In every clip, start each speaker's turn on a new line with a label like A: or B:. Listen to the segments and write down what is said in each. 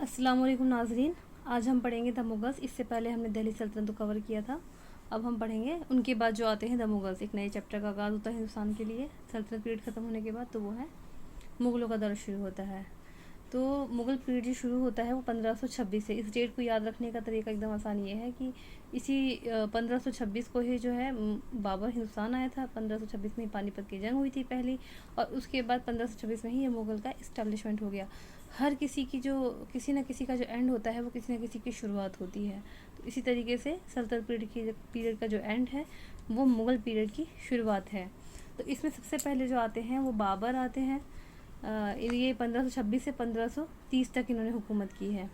A: अस्सलाम वालेकुम नाज़रीन। आज हम पढ़ेंगे द मुग़ल्स। इससे पहले हमने दिल्ली सल्तनत को कवर किया था। अब हम पढ़ेंगे उनके बाद जो आते हैं द मुग़ल्स। एक नए चैप्टर का आगाज़ होता है हिंदुस्तान के लिए सल्तनत पीरियड ख़त्म होने के बाद, तो वो है मुग़लों का दौर शुरू होता है। तो मुग़ल पीरियड जो शुरू होता है वो 1526 से। इस डेट को याद रखने का तरीका एकदम आसान ये है कि इसी 1526 को ही जो है बाबर हिंदुस्तान आया था। 1526 में ही पानीपत की जंग हुई थी पहली, और उसके बाद 1526 में ही ये मुग़ल का इस्टेब्लिशमेंट हो गया। हर किसी की जो किसी न किसी का जो एंड होता है वो किसी न किसी की शुरुआत होती है। तो इसी तरीके से सल्तनत पीरियड का जो एंड है वो मुग़ल पीरियड की शुरुआत है। तो इसमें सबसे पहले जो आते हैं वो बाबर आते हैं। ये 1526 से 1530 तक इन्होंने हुकूमत की है।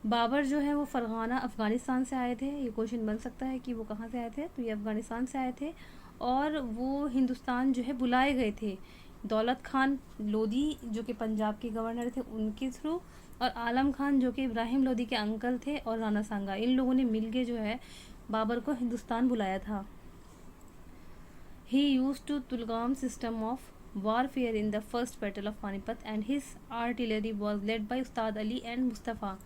A: बाबर जो है वो फ़रगाना अफ़गानिस्तान से आए थे। ये क्वेश्चन बन सकता है कि वो कहाँ से आए थे, तो ये अफ़गानिस्तान से आए थे और वो हिंदुस्तान जो है बुलाए गए थे दौलत खान लोधी जो कि पंजाब के गवर्नर थे उनके थ्रू, और आलम खान जो कि इब्राहिम लोधी के अंकल थे, और राणा सांगा। इन लोगों ने मिलके जो है बाबर को हिंदुस्तान बुलाया था। He used to Tulughma system of warfare in the first battle of Panipat and his artillery was led by Ustad Ali and Mustafa.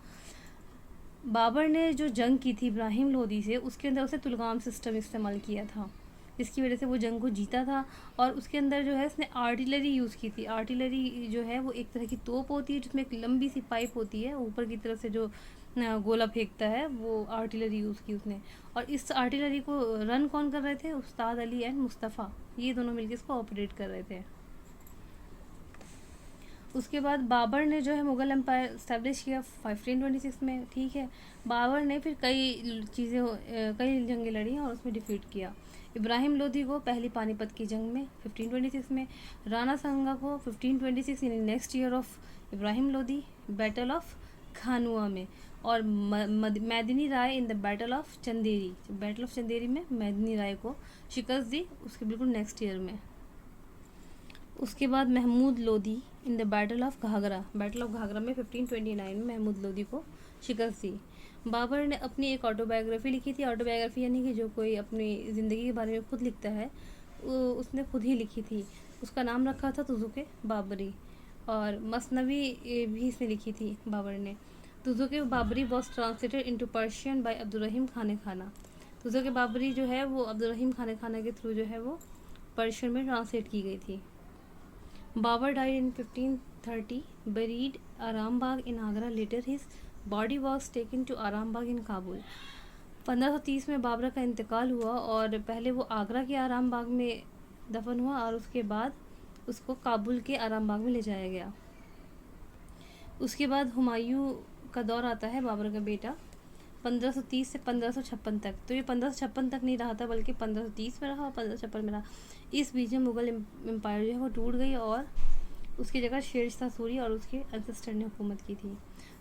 A: Babar ने जो जंग की थी इब्राहिम लोदी से, उसके अंदर उसे तुलगाम सिस्टम इस्तेमाल किया था, जिसकी वजह से वो जंग को जीता था। और उसके अंदर जो है उसने आर्टिलरी यूज़ की थी। आर्टिलरी जो है वो एक तरह की तोप होती है जिसमें एक लंबी सी पाइप होती है, ऊपर की तरफ से जो गोला फेंकता है, वो आर्टिलरी यूज़ की उसने। और इस आर्टिलरी को रन कौन कर रहे थे? उस्ताद अली एंड मुस्तफ़ा। ये दोनों मिलकर इसको ऑपरेट कर रहे थे। उसके बाद बाबर ने जो है मुग़ल एम्पायर इस्टेब्लिश किया 1526 में। ठीक है, बाबर ने फिर कई जंगें लड़ी और उसमें डिफीट किया। इब्राहिम लोधी को पहली पानीपत की जंग में 1526 में, राणा सांगा को 1526 यानी next year of Ibrahim Lodhi battle of Khanua में, और Medini Rai in the battle of Chanderi. Battle of Chanderi में मैदिनी राय को शिकस्त दी उसके बिल्कुल नेक्स्ट ईयर में। उसके बाद Mahmud Lodi in the battle of Ghaghra में 1529 में महमूद लोधी को शिकस्त दी। बाबर ने अपनी एक ऑटोबायोग्राफी लिखी थी। ऑटोबायोग्राफी यानी कि जो कोई अपनी ज़िंदगी के बारे में खुद लिखता है, उसने खुद ही लिखी थी। उसका नाम रखा था तुज़ुक बाबरी, और मसनवी भी इसने लिखी थी बाबर ने। Tuzuk Babri was translated into Persian by Abdur Rahim Khan Khana. Tuzuk Babri जो है वो अब्दुर्रहीम खान खाना के थ्रू जो है वो पर्शियन में ट्रांसलेट की गई थी। Babur died in 1530, buried Arambagh in Agra. Later, his body was taken to Arambagh in Kabul. 1530 में बाबर का इंतकाल हुआ, और पहले वो आगरा के आरामबाग में दफन हुआ और उसके बाद उसको काबुल के आरामबाग में ले जाया गया। उसके बाद हुमायूं का दौर आता है, बाबर का बेटा, 1530 से 1556 तक। तो ये 1556 तक नहीं रहा था, बल्कि 1530 में रहा और 1556 में रहा। इस बीच में मुग़ल एम्पायर जो है वो टूट गई और उसकी जगह शेर शाह सूरी और उसके एंसेस्टर ने हुकूमत की थी।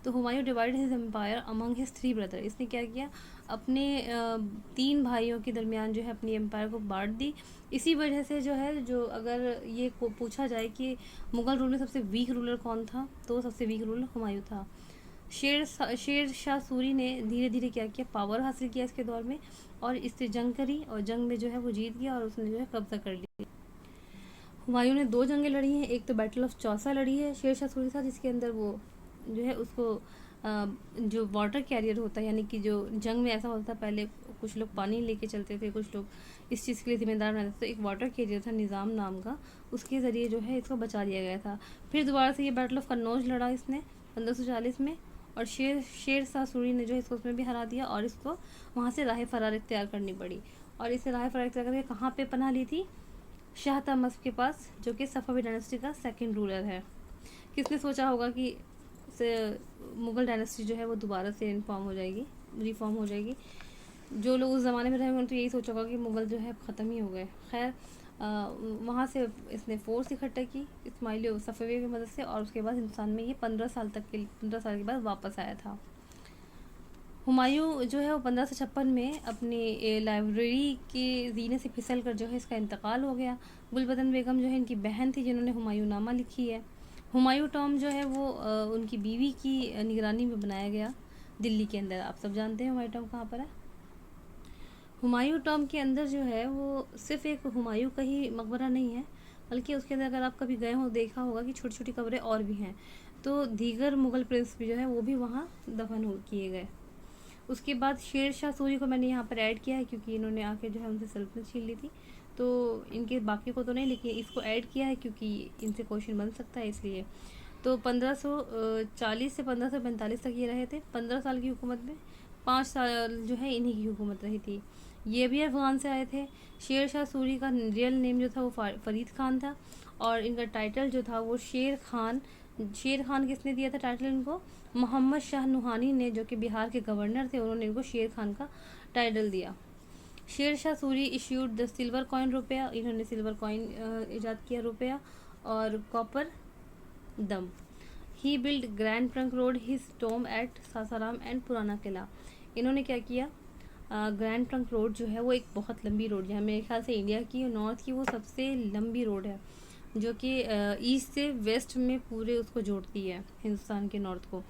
A: तो Humayun divided his empire among his 3 brother. इसने क्या किया, अपने 3 भाइयों के दरमियान जो है अपनी एम्पायर को बांट दी। इसी वजह से जो है, जो अगर ये पूछा जाए कि मुग़ल रूल में सबसे वीक रूलर कौन था, तो सबसे वीक रूलर हुमायूं था। शेर शाह सूरी ने धीरे धीरे क्या किया, पावर हासिल किया इसके दौर में, और इससे जंग करी और जंग में जो है वो जीत गया और उसने जो है कब्जा कर लिया। हुमायूं ने 2 जंगें लड़ी हैं। एक तो बैटल ऑफ चौसा लड़ी है शेर शाह सूरी के साथ, जिसके अंदर वो जो है उसको जो वाटर कैरियर होता है, यानी कि जो जंग में ऐसा होता था पहले, कुछ लोग पानी लेके चलते थे, कुछ लोग इस चीज़ के लिए जिम्मेदार रहते थे। तो एक वाटर कैरियर था निज़ाम नाम का, उसके ज़रिए जो है इसको बचा लिया गया था। फिर दोबारा से ये बैटल ऑफ कन्नौज लड़ा इसने 1540 में, और शेर शाह सूरी ने जो है इसको उसमें भी हरा दिया, और इसको वहाँ से राह फरार इख्तियार करनी पड़ी। और इसे राह फरार इख्तियार करके कहाँ पे पनाह ली थी? शाह तहमस के पास, जो कि सफ़वी डायनेस्टी का सेकंड रूलर है। किसने सोचा होगा कि मुग़ल डायनेस्टी जो है वो दोबारा से रिफॉर्म हो जाएगी। जो लोग उस ज़माने में रहे उन्होंने तो यही सोचा होगा कि मुग़ल जो है ख़त्म ही हो गए। खैर, वहाँ से इसने फोर्स इकट्ठा की इस्माइली और सफ़वी की मदद से, और उसके बाद हिंदुस्तान में ये 15 साल के बाद वापस आया था। हुमायूं जो है वो 1556 में अपनी लाइब्रेरी के जीने से फिसल कर जो है इसका इंतकाल हो गया। गुलबदन बेगम जो है इनकी बहन थी, जिन्होंने हुमायूं नामा लिखी है। हुमायूं टॉम जो है वो उनकी बीवी की निगरानी में बनाया गया दिल्ली के अंदर। आप सब जानते हैं हुमायूं टॉम कहाँ पर है। हुमायूं टॉम के अंदर जो है वो सिर्फ एक हुमायूं का ही मकबरा नहीं है, बल्कि उसके अंदर अगर आप कभी गए हो देखा होगा कि छोटी छोटी कब्रें और भी हैं। तो दीगर मुग़ल प्रिंस भी जो है वो भी वहाँ दफन हो किए गए। उसके बाद शेर शाह सूरी को मैंने यहाँ पर ऐड किया है क्योंकि इन्होंने आके जो है उनसे सल्तनत छीन ली थी। तो इनके बाकी को तो नहीं, लेकिन इसको ऐड किया है क्योंकि इनसे क्वेश्चन बन सकता है इसलिए। तो 1540 से 1545 तक ये रहे थे। 15 साल की हुकूमत में 5 साल जो है इन्हीं की हुकूमत रही थी। ये भी अफ़गान से आए थे। शेर शाह सूरी का रियल नेम जो था वो फरीद खान था, और इनका टाइटल जो था वो शेर खान। शेर खान किसने दिया था टाइटल इनको? मोहम्मद शाह नुहानी ने, जो कि बिहार के गवर्नर थे, उन्होंने इनको शेर खान का टाइटल दिया। Sher Shah Suri issued the silver coin रुपया, इन्होंने सिल्वर कॉइन ईजाद किया, रुपया और कॉपर दम। He build grand trunk road, his tomb at Sasaram and Purana Qila. इन्होंने क्या किया? ग्रैंड ट्रंक रोड जो है वो एक बहुत लंबी रोड है, मेरे ख्याल से इंडिया की नॉर्थ की वो सबसे लंबी रोड है, जो कि ईस्ट से वेस्ट में पूरे उसको जोड़ती है, हिंदुस्तान के नॉर्थ को।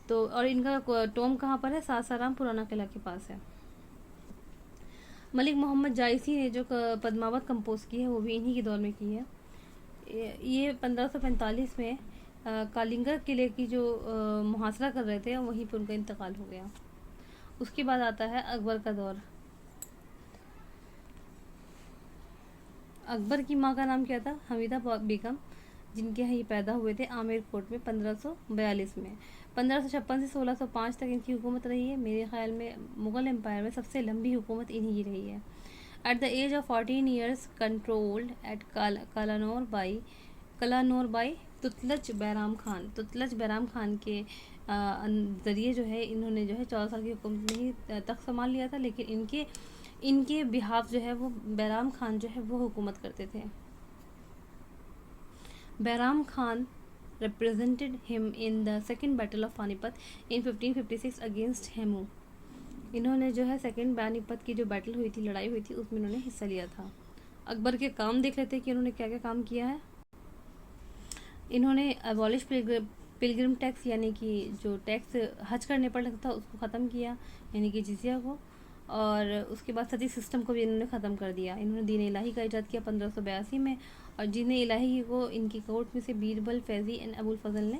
A: तो और इनका टोम कहाँ पर है? सासाराम पुराना किला के पास है। मलिक मोहम्मद जायसी ने जो पद्मावत कंपोज की है वो भी इन्हीं के दौर में की है। ये 1545 में कालिंगा किले की जो मुहासरा कर रहे थे वहीं पर उनका इंतकाल हो गया। उसके बाद आता है अकबर का दौर। अकबर की माँ का नाम क्या था? हमीदा बेगम, जिनके यहाँ ये पैदा हुए थे आमेर कोट में 1542 में। 1556 से 1605 तक इनकी हुकूमत रही है। मेरे ख्याल में मुग़ल एम्पायर में सबसे लंबी हुकूमत इन्हीं की रही है। At the age of 14 years controlled at Kalanaur by tutelage Bairam Khan. Tutelage Bairam Khan के ज़रिए जो है इन्होंने जो है 14 साल की हुकूमत में ही तख्त संभाल लिया था, लेकिन इनके बिहाफ जो है वो बैराम खान जो है वो हुकूमत करते थे। Bairam Khan represented him in the second battle of Panipat in 1556 against Hemu. इन्होंने जो है सेकंड पानीपत की जो बैटल हुई थी, लड़ाई हुई थी, उसमें इन्होंने हिस्सा लिया था। अकबर के काम देख लेते हैं कि इन्होंने क्या क्या काम किया है। इन्होंने अबॉलिश पिलग्रिम टैक्स, यानी कि जो टैक्स हज करने पर लगता था उसको ख़त्म किया, यानी कि जिजिया को। और उसके बाद सती सिस्टम को भी इन्होंने ख़त्म कर दिया। इन्होंने दीन इलाही का इजाद किया 1582 में, और दीन इलाही को इनकी कोर्ट में से बीरबल, फैज़ी एंड अबुल फजल ने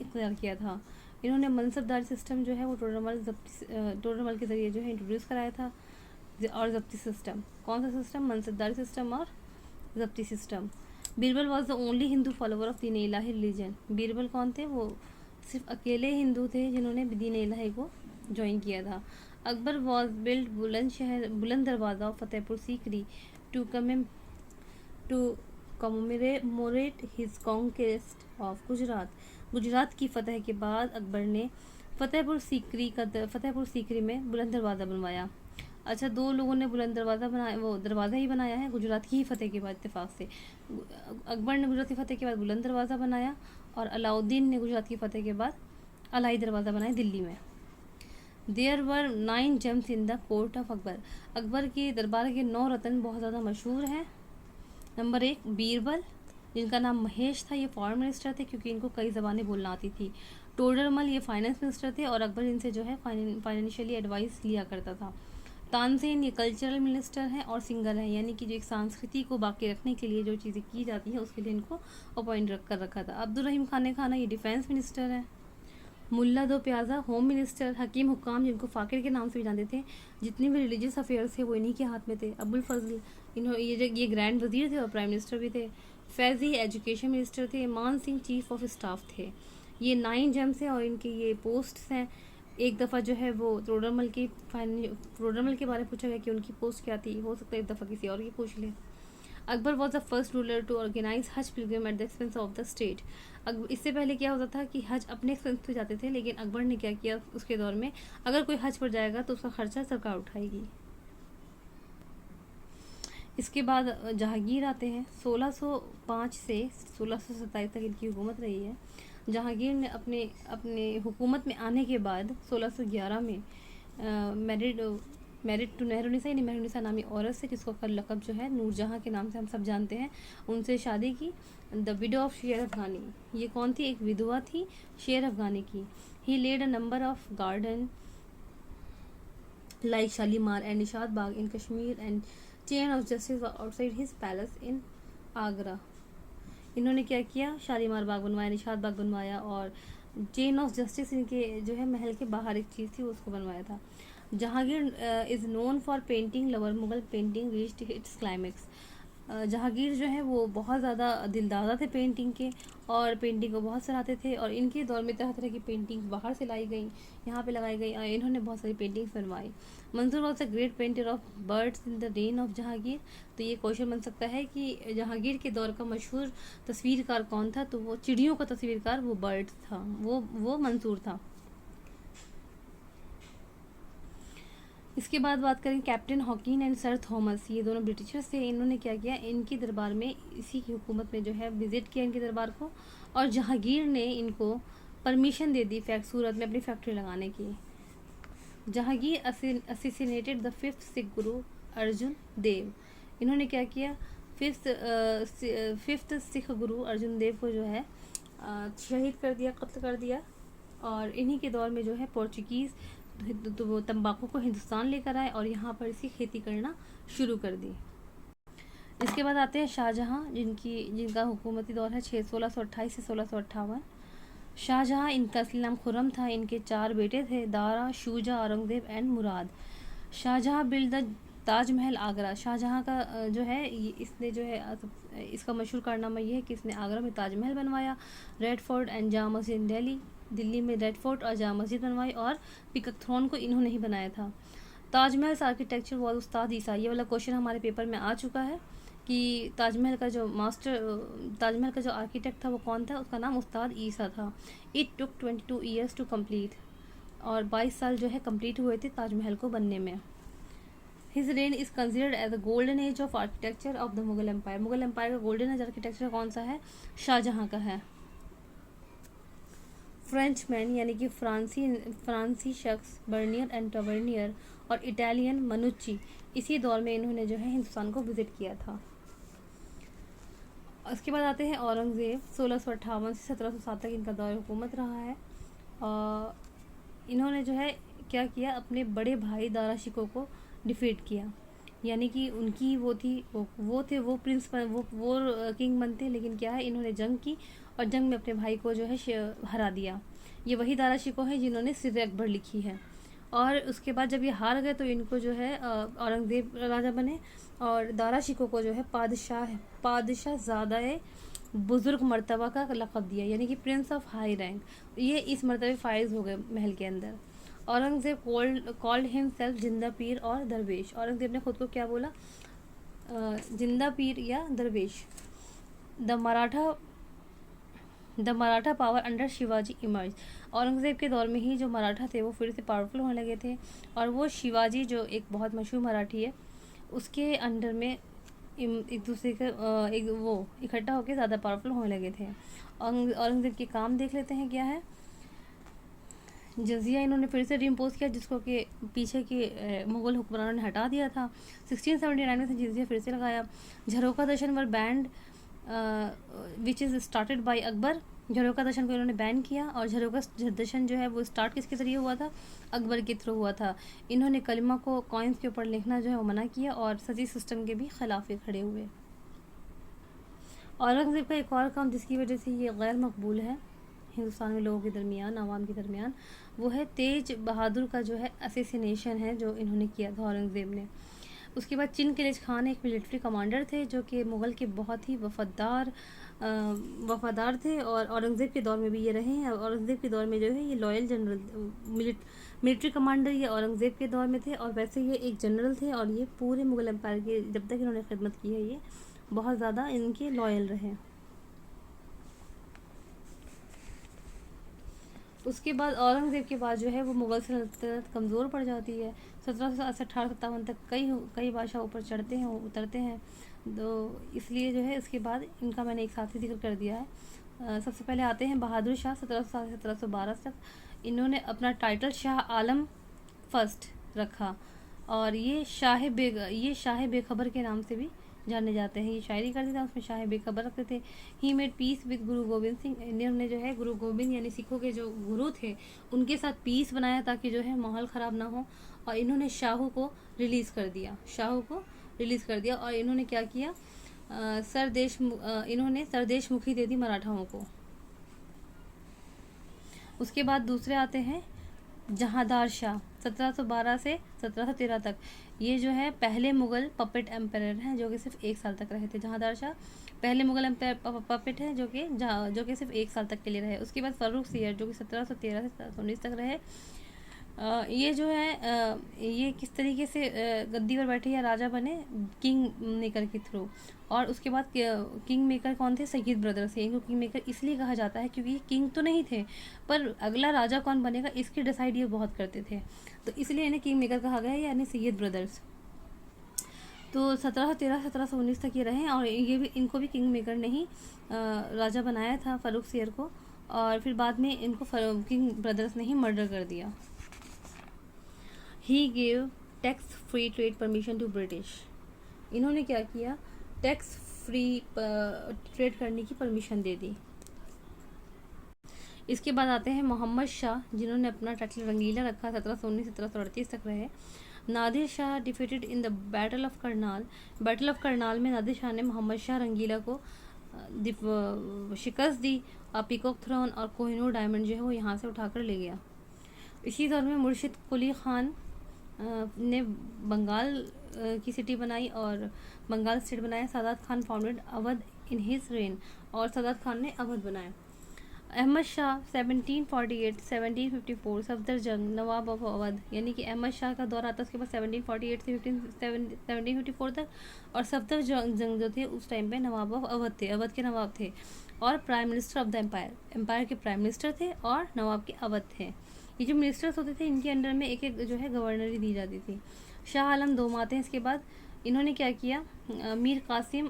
A: इख्तियार किया था। इन्होंने मनसबदारी सिस्टम जो है वो टोडरमल के ज़रिए जो है इंट्रोड्यूस कराया था। और ज़ब्ती सिस्टम, कौन सा सिस्टम? मनसबदारी सिस्टम और zabti system. Birbal was the only Hindu follower of Din Ilahi religion. Birbal कौन थे? वो सिर्फ अकेले हिंदू थे जिन्होंने दीन इलाही को ज्वाइन किया था। अकबर वॉज बिल्ड बुलंद दरवाज़ा और Fatehpur Sikri to commemorate his conquest of Gujarat. Gujarat की फतह के बाद अकबर ने फतेहपुर सीकरी में बुलंद दरवाज़ा बनवाया। अच्छा, दो लोगों ने बुलंद दरवाज़ा बनाया, वो दरवाज़ा ही बनाया है गुजरात की ही फतेह के बाद इत्तेफाक से। अकबर ने गुजरात की फतेह के बाद बुलंद दरवाज़ा बनाया, और अलाउद्दीन ने गुजरात की फतेह के बाद अलाई दरवाज़ा बनाया दिल्ली में। There were 9 gems in the court of Akbar. Akbar के दरबार के 9 रत्न बहुत ज़्यादा मशहूर हैं। नंबर 1 बीरबल, जिनका नाम महेश था, ये फॉरेन मिनिस्टर थे क्योंकि इनको कई ज़बानें बोलना आती थी। टोडरमल, ये फाइनेंस मिनिस्टर थे और अकबर इनसे जो है फाइनेंशियली एडवाइस लिया करता था। तानसेन, ये कल्चरल मिनिस्टर हैं और सिंगर हैं, यानी कि जो एक संस्कृति को बाकी रखने के लिए जो चीज़ें की जाती हैं उसके लिए इनको अपॉइंट कर रखा था। अब्दुल रहीम खान, ये डिफेंस मिनिस्टर हैं। मुल्ला दो प्याजा, होम मिनिस्टर। हकीम हुक्काम, जिनको फ़ाकिर के नाम से भी जानते थे, जितने भी रिलीजियस अफेयर्स थे वो इन्हीं के हाथ में थे। अबुल फजल, ये ग्रैंड वजीर थे और प्राइम मिनिस्टर भी थे। फैज़ी एजुकेशन मिनिस्टर थे। मान सिंह चीफ ऑफ स्टाफ थे। ये 9 जेम्स हैं और इनके ये पोस्ट्स हैं। एक दफ़ा जो है वो टोडरमल के बारे में पूछा गया कि उनकी पोस्ट क्या थी, हो सकता है एक दफ़ा किसी और की पूछ ले। Akbar was the first ruler to organise hajj pilgrim at the expense of the state. इससे पहले क्या होता था कि हज अपने एक्सपेंस पे जाते थे, लेकिन अकबर ने क्या किया उसके दौर में, अगर कोई हज पर जाएगा तो उसका खर्चा सरकार उठाएगी। इसके बाद जहांगीर आते हैं। 1605 से 1627 तक इनकी हुकूमत रही है। जहांगीर ने अपने हुकूमत में आने के बाद 1611 में मैरिड टू मेहरुनिसा नामी औरत से, जिसको का लक़ब जो है नूरजहाँ के नाम से हम सब जानते हैं, उनसे शादी की। द विडो ऑफ शेर अफगानी, ये कौन थी? एक विधवा थी शेर अफगानी की। He laid a number of garden like Shalimar and Nishat Bagh in Kashmir and chain of justice outside his palace in Agra. इन्होंने क्या किया, शालीमार बाग बनवाया, निशात बाग बनवाया, और चेन ऑफ जस्टिस इनके जो है महल के बाहर एक चीज़ थी उसको बनवाया था। Jahangir is known for painting lover, Mughal painting reached it's climax. Jahangir जो है वो बहुत ज़्यादा दिलदादा थे पेंटिंग के, और पेंटिंग को बहुत सराहते थे, और इनके दौर में तरह तरह की पेंटिंग्स बाहर से लाई गई, यहाँ पे लगाई गई, और इन्होंने बहुत सारी पेंटिंग्स बनवाई। Mansur was a great painter of birds in the reign of Jahangir. तो ये क्वेश्चन बन सकता है कि जहांगीर के दौर का मशहूर तस्वीरकार कौन था, तो वो चिड़ियों का तस्वीरकार, वो बर्ड्स था, वो मंसूर था। इसके बाद बात करें captain Hawking and sir Thomas, ये दोनों ब्रिटिशर्स थे। इन्होंने क्या किया, इनकी दरबार में, इसी की हुकूमत में जो है विज़िट किया इनके दरबार को, और जहांगीर ने इनको परमिशन दे दी सूरत में अपनी फैक्ट्री लगाने की। जहांगीर असिसिनेटेड द 5th सिख गुरु अर्जुन देव। इन्होंने क्या किया, 5th सिख गुरु अर्जुन देव को जो है शहीद कर दिया, कत्ल कर दिया। और इन्हीं के दौर में जो है पोर्चुगीज़ तो वो तंबाकू को हिंदुस्तान लेकर आए और यहाँ पर इसकी खेती करना शुरू कर दी। इसके बाद आते हैं शाहजहाँ, जिनका हुकूमती दौर है 1628 से 1658। शाहजहाँ, इनका असली नाम खुर्रम था। इनके 4 बेटे थे, Dara, Shuja, Aurangzeb and Murad. Shahjahan build the Taj Mahal Agra. Shahjahan का जो है इसने जो है इसका मशहूर कारनामा ये है कि इसने आगरा में ताजमहल बनवाया, red fort and Jama Masjid Delhi में रेड फोर्ट और जामा मस्जिद बनवाई, और पीकॉक थ्रोन को इन्होंने ही बनाया था। ताजमहल आर्किटेक्चर वॉज उस्ताद ईसा। ये वाला क्वेश्चन हमारे पेपर में आ चुका है कि ताजमहल का जो आर्किटेक्ट था वो कौन था, उसका नाम उस्ताद ईसा था। It took 22 years to complete, और 22 साल जो है कम्प्लीट हुए थे ताजमहल को बनने में। His reign is considered as the golden age of architecture of the Mughal empire. Mughal empire का गोल्डन एज आर्किटेक्चर कौन सा है, शाहजहाँ का है। फ्रेंचमैन यानी कि फ्रांसी शख्स बर्नियर एंड टवर्नियर, और इटालियन मनुच्ची, इसी दौर में इन्होंने जो है हिंदुस्तान को विजिट किया था। उसके बाद आते हैं औरंगज़ेब, 1658 से 1707 तक इनका दौर हुकूमत रहा है। और इन्होंने जो है क्या किया, अपने बड़े भाई दारा शिकोह को डिफीट किया, यानी कि उनकी वो प्रिंस वो किंग बनते, लेकिन क्या है इन्होंने जंग की और जंग में अपने भाई को जो है हरा दिया। ये वही दारा शिकोह है जिन्होंने सिर अकबर लिखी है। और उसके बाद जब ये हार गए तो इनको जो है औरंगज़ेब राजा बने, और दारा शिकोह को जो है पादशाह ज़्यादा बुज़ुर्ग मर्तबा का लक़ब दिया, यानी कि प्रिंस ऑफ हाई रैंक। ये इस मर्तबे फायज हो गए महल के अंदर। औरंगज़ेब कॉल्ड हिमसेल्फ जिंदा पीर और दरवेश। औरंगज़ेब ने खुद को क्या बोला, जिंदा पीर या दरवेश। The Maratha power under Shivaji emerge. Aurangzeb के दौर में ही जो मराठा थे वो फिर से पावरफुल होने लगे थे, और वो शिवाजी जो एक बहुत मशहूर मराठी है उसके अंडर में एक दूसरे के वो इकट्ठा होकर ज़्यादा पावरफुल होने लगे थे। औरंगज़ेब के काम देख लेते हैं क्या है। जजिया इन्होंने फिर से रीइम्पोज किया, जिसको कि पीछे के मुग़ल हुक्मरानों ने हटा दिया था। 1679 में जजिया फिर से लगाया। Jharokha Darshan was banned which is started by Akbar. Jharokha Darshan को इन्होंने बैन किया, और झरोका दर्शन जो है वो स्टार्ट किसके ज़रिए हुआ था, अकबर के थ्रू हुआ था। इन्होंने कलिमा को कॉइन्स के ऊपर लिखना जो है वो मना किया, और सजी सिस्टम के भी खिलाफ खड़े हुए। औरंगज़ेब का एक और काम जिसकी वजह से ये गैर मकबूल है हिंदुस्तान में लोगों के दरमियान, आवाम के दरमियान, वो है तेज बहादुर का जो है असेसिनेशन है जो इन्होंने किया था औरंगज़ेब ने। उसके बाद चिनकिलिज खान एक मिलिट्री कमांडर थे जो कि मुग़ल के बहुत ही वफ़ादार थे, और औरंगज़ेब के दौर में भी ये रहे हैं। औरंगज़ेब के दौर में जो है ये लॉयल जनरल मिलिट्री कमांडर ये औरंगज़ेब के दौर में थे, और वैसे ये एक जनरल थे, और ये पूरे मुग़ल एम्पायर के जब तक इन्होंने खिदमत की है ये बहुत ज़्यादा इनके लॉयल रहे। उसके बाद औरंगज़ेब के बाद जो है वो मुग़ल सल्तनत कमज़ोर पड़ जाती है। 1758 तक कई बादशाह ऊपर चढ़ते हैं उतरते हैं, तो इसलिए जो है इसके बाद इनका मैंने एक साथ ही जिक्र कर दिया है। सबसे पहले आते हैं बहादुर शाह, 1707 से 1712 तक। इन्होंने अपना टाइटल शाह आलम फर्स्ट रखा, और ये शाह बेखबर के नाम से भी जाने जाते हैं। ये शायरी करते थे, उसमें शाह बेखबर रखते थे। He made peace with Guru Gobind Singh. इन्होंने जो है गुरु गोबिंद यानी सिखों के जो गुरु थे उनके साथ पीस बनाया ताकि जो है माहौल ख़राब ना हो, और इन्होंने शाहू को रिलीज़ कर दिया। और इन्होंने क्या किया, इन्होंने सरदेशमुखी दे दी मराठाओं को। उसके बाद दूसरे आते हैं जहांदार शाह, 1712 से 1713 तक। ये जो है पहले मुग़ल पपेट एम्पायर हैं जो कि सिर्फ 1 साल तक रहे थे। जहांदार शाह पहले मुग़ल एम्पायर पपेट है जो कि सिर्फ 1 साल तक के लिए रहे। उसके बाद फ़र्रुख सियर जो कि 1713 से 1719 तक रहे। ये जो है ये किस तरीके से गद्दी पर बैठे या राजा बने, किंग मेकर के थ्रू। और उसके बाद किंग मेकर कौन थे? सैयद ब्रदर्स थे। इनको किंग मेकर इसलिए कहा जाता है क्योंकि ये किंग तो नहीं थे, पर अगला राजा कौन बनेगा इसकी डिसाइड ये बहुत करते थे, तो इसलिए इन्हें किंग मेकर कहा गया है, यानी सैयद ब्रदर्स। तो 1713 1719 तक ये रहे और ये भी इनको भी किंग मेकर ने ही राजा बनाया था, फ़र्रुख सियर को। और फिर बाद में इनको किंग ब्रदर्स ने ही मर्डर कर दिया। He gave tax free trade permission to British. इन्होंने क्या किया? टैक्स फ्री ट्रेड करने की परमिशन दे दी। इसके बाद आते हैं मोहम्मद शाह, जिन्होंने अपना टाइटल रंगीला रखा, 1719 1738 तक रहे। Nadir Shah defeated in the battle of Karnal. Battle of Karnal में नादिर शाह ने मोहम्मद शाह रंगीला को शिकस्त दी और पीकॉक थ्रोन और कोहिनूर डायमंड जो है वो यहाँ से उठाकर ले गया। इसी दौर में मुर्शिद कुली खान ने बंगाल की सिटी बनाई और बंगाल स्टेट बनाया। Sadat Khan founded Awadh in his rain, और सादात खान ने अवध बनाया। अहमद शाह 1748 1754 सफदरजंग नवाब ऑफ अवध, यानी कि अहमद शाह का दौर आता है उसके बाद 1748 से 1754 तक। और सफदरजंग जो थे उस टाइम पे नवाब ऑफ अवध थे, अवध के नवाब थे और prime minister of the empire, empire के प्राइम मिनिस्टर थे और नवाब के अवध थे। ये जो मिनिस्टर्स होते थे इनके अंडर में एक एक जो है गवर्नरी दी जाती थी। शाह आलम दो आते हैं इसके बाद। इन्होंने क्या किया? मीर कासिम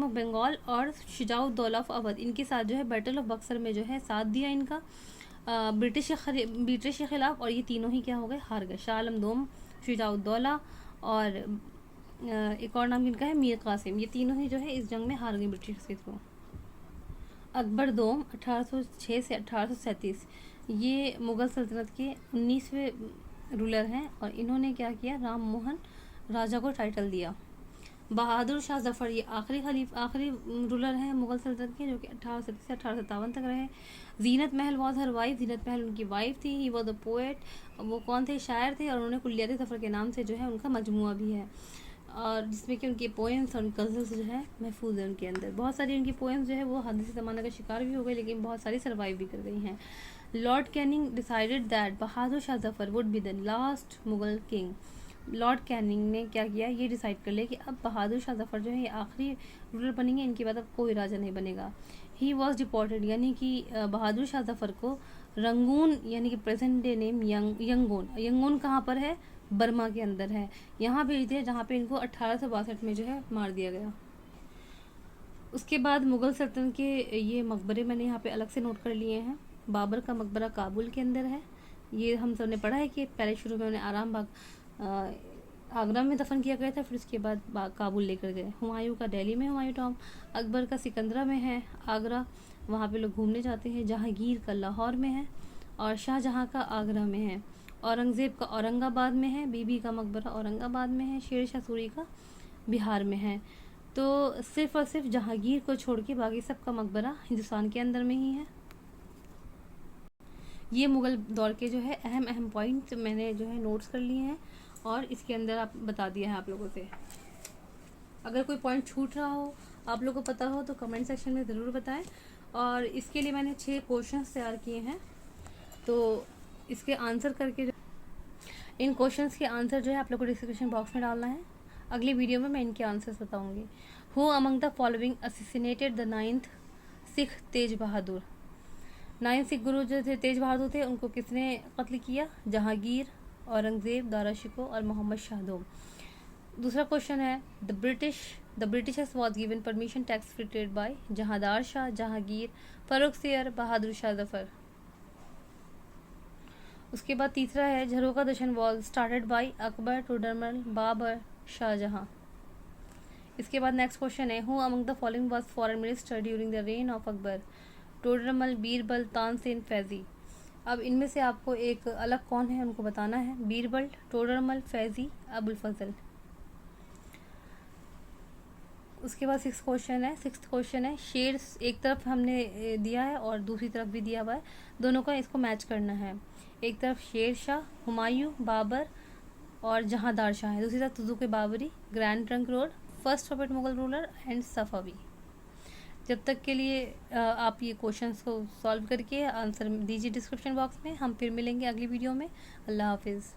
A: ऑफ बंगाल और शुजाउद्दौला ऑफ अवध, इनके साथ जो है बैटल ऑफ बक्सर में जो है साथ दिया इनका ब्रिटिश के खिलाफ, और ये तीनों ही क्या हो गए? हार गए। शाह आलम दोम, शुजाउद्दौला और एक और नाम इनका है मीर कासिम, ये तीनों ही जो है इस जंग में हार गए ब्रिटिश के थ्रू। अकबर दोम 1806 से 1837, ये मुग़ल सल्तनत के 19वें रूलर हैं और इन्होंने क्या किया? राम मोहन राजा को टाइटल दिया। बहादुर शाह जफ़र, ये आखिरी रूलर हैं मुग़ल सल्तनत के, जो कि 1837 से 1857 तक रहे। जीनत महल वॉज हर वाइफ, जीनत महल उनकी वाइफ थी। ही वॉज अ पोएट, वो कौन थे? शायर थे, और उन्होंने कुल्लियत ज़फ़र के नाम से जो है उनका मजमुआ भी है, और जिसमें कि उनके पोएम्स और गज़ल्स जो है महफूज है उनके अंदर। बहुत सारी उनकी पोएम्स जो है वो हादसे ज़माना का शिकार भी हो गई, लेकिन बहुत सारी सर्वाइव भी कर गई हैं। Lord Canning decided that Bahadur Shah Zafar would be the last Mughal king. Lord Canning ने क्या किया? ये डिसाइड कर लिया कि अब बहादुर शाह जफ़र जो है ये आखिरी रूलर बनेंगे, इनके बाद अब कोई राजा नहीं बनेगा। ही वॉज डिपोर्टेड, यानी कि बहादुर शाह जफ़र को रंगून, यानी कि प्रेजेंट डे नेम यंगून कहाँ पर है? बर्मा के अंदर है, यहाँ भेज दिया, जहाँ पे इनको 1862 में जो है मार दिया गया। उसके बाद मुग़ल सल्तनत के ये मकबरे मैंने यहाँ पे अलग से नोट कर लिए हैं। बाबर का मकबरा काबुल के अंदर है, ये हम सब ने पढ़ा है कि पहले शुरू में उन्हें आराम बाग आगरा में दफन किया गया था, फिर उसके बाद काबुल लेकर गए। हुमायूं का दिल्ली में हुमायूं टॉम, अकबर का सिकंदरा में है आगरा, वहाँ पे लोग घूमने जाते हैं। जहांगीर का लाहौर में है और शाहजहाँ का आगरा में है। औरंगज़ेब का औरंगाबाद में है, बीबी का मकबरा औरंगाबाद में है, शेर शाह सूरी का बिहार में है। तो सिर्फ़ और सिर्फ जहांगीर को छोड़ के बाकी सब का मकबरा हिंदुस्तान के अंदर में ही है। ये मुग़ल दौर के जो है अहम पॉइंट मैंने जो है नोट्स कर लिए हैं और इसके अंदर आप बता दिया है आप लोगों से। अगर कोई पॉइंट छूट रहा हो, आप लोगों को पता हो, तो कमेंट सेक्शन में ज़रूर बताएं। और इसके लिए मैंने 6 क्वेश्चंस तैयार किए हैं, तो इसके आंसर करके इन क्वेश्चंस के आंसर जो है आप लोग को डिस्क्रिप्शन बॉक्स में डालना है। अगली वीडियो में मैं इनके आंसर्स बताऊंगी। Who among the following assassinated the 9th Sikh Tegh Bahadur. 9 Sikh गुरु जो थे तेज बहादुर थे, उनको किसने कत्ल किया? जहांगीर, औरंगज़ेब, दारा शिकोह और मोहम्मद शाह दोम। दूसरा क्वेश्चन है the Britishers was given permission tax free trade by Jahandar Shah, Jahangir, Farrukh Siyar, Bahadur Shah Zafar. उसके बाद तीसरा है Jharokha Darshan was started by Akbar, Todarmal, Babur, Shahjahan. इसके बाद नेक्स्ट क्वेश्चन है who among the following was foreign minister during the reign of Akbar? Todarmal, Birbal, Tansen, Faizi. अब इनमें से आपको एक अलग कौन है उनको बताना है। बीरबल, टोडरमल, फैज़ी, अबुल फजल। उसके बाद सिक्स्थ क्वेश्चन है शेर, एक तरफ हमने दिया है और दूसरी तरफ भी दिया हुआ है, दोनों का इसको मैच करना है। एक तरफ शेर शाह, हुमायूं, बाबर और जहांदार शाह है, दूसरी तरफ Tuzuk Baburi, grand trunk road, first puppet Mughal ruler and Safavi. जब तक के लिए आप ये क्वेश्चंस को सॉल्व करके आंसर दीजिए डिस्क्रिप्शन बॉक्स में। हम फिर मिलेंगे अगली वीडियो में। अल्लाह हाफिज़।